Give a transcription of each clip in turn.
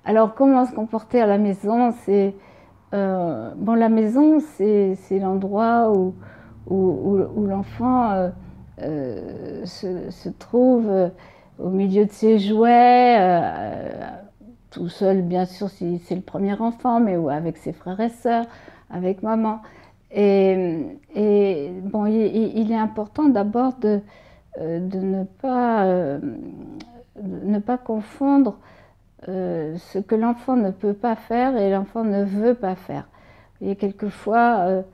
Alors, comment se comporter à la maison? Bon, la maison, c'est l'endroit où l'enfant se trouve au milieu de ses jouets, tout seul, bien sûr, si c'est le premier enfant, mais ou avec ses frères et sœurs, avec maman. Bon, il est important d'abord de ne pas confondre ce que l'enfant ne peut pas faire et l'enfant ne veut pas faire. Et quelquefois,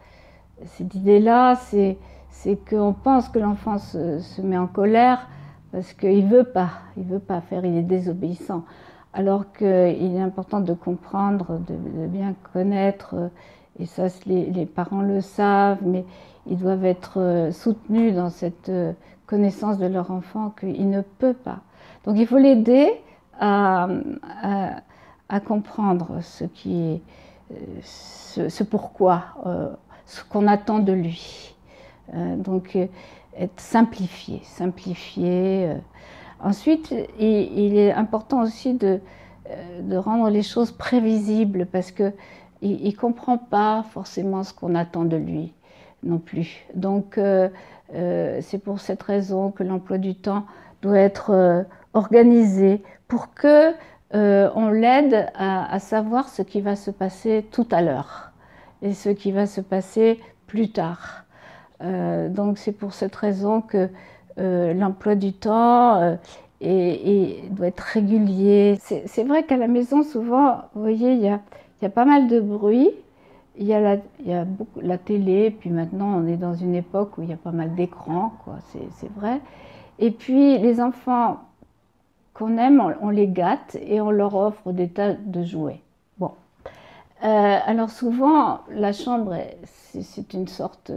cette idée-là, c'est qu'on pense que l'enfant se met en colère parce qu'il il veut pas faire, il est désobéissant. Alors qu'il est important de comprendre, de bien connaître, et ça les parents le savent, mais ils doivent être soutenus dans cette connaissance de leur enfant qu'il ne peut pas. Donc il faut l'aider à, à, à comprendre ce qui est, ce pourquoi, ce qu'on attend de lui. Donc être simplifié. Ensuite, il est important aussi de rendre les choses prévisibles parce que il ne comprend pas forcément ce qu'on attend de lui non plus. Donc c'est pour cette raison que l'emploi du temps doit être organisé pour que on l'aide à savoir ce qui va se passer tout à l'heure et ce qui va se passer plus tard. Donc c'est pour cette raison que l'emploi du temps doit être régulier. C'est vrai qu'à la maison, souvent, vous voyez, il y a pas mal de bruit. Il y a beaucoup, la télé, puis maintenant on est dans une époque où il y a pas mal d'écrans, quoi, c'est vrai. Et puis les enfants qu'on aime, on les gâte et on leur offre des tas de jouets. Bon. Alors souvent, la chambre, c'est une sorte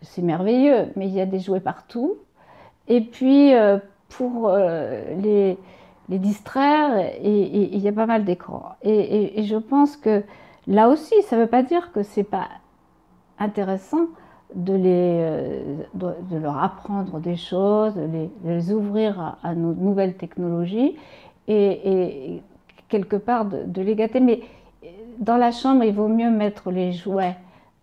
c'est merveilleux, mais il y a des jouets partout. Et puis, pour les distraire, il y a pas mal d'écrans. Et je pense que là aussi, ça ne veut pas dire que c'est pas intéressant de leur apprendre des choses, de les ouvrir à nos nouvelles technologies et quelque part de les gâter. Mais dans la chambre, il vaut mieux mettre les jouets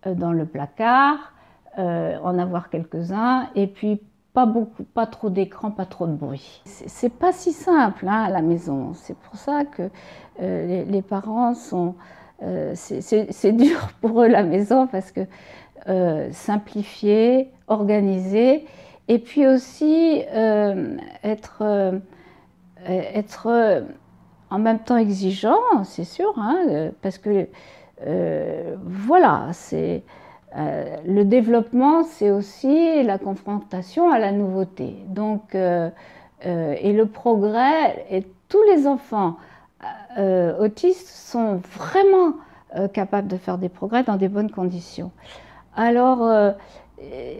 dans le placard, en avoir quelques-uns, et puis pas beaucoup, pas trop d'écran, pas trop de bruit. C'est pas si simple hein, à la maison. C'est pour ça que les parents sont. C'est dur pour eux la maison parce que simplifier, organiser, et puis aussi être en même temps exigeant, c'est sûr, hein, parce que voilà, le développement, c'est aussi la confrontation à la nouveauté. Donc, et le progrès, et tous les enfants autistes sont vraiment capables de faire des progrès dans des bonnes conditions. Alors,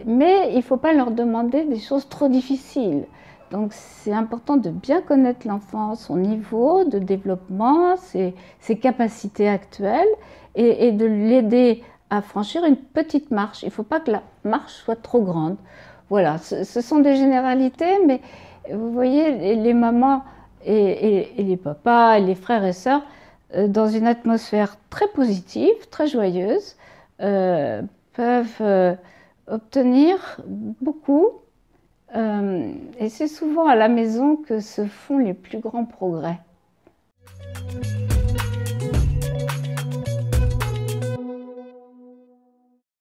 mais il ne faut pas leur demander des choses trop difficiles. Donc c'est important de bien connaître l'enfant, son niveau de développement, ses capacités actuelles et de l'aider à franchir une petite marche. Il ne faut pas que la marche soit trop grande. Voilà, ce sont des généralités, mais vous voyez, les mamans et les papas, et les frères et sœurs, dans une atmosphère très positive, très joyeuse, peuvent obtenir beaucoup. Et c'est souvent à la maison que se font les plus grands progrès.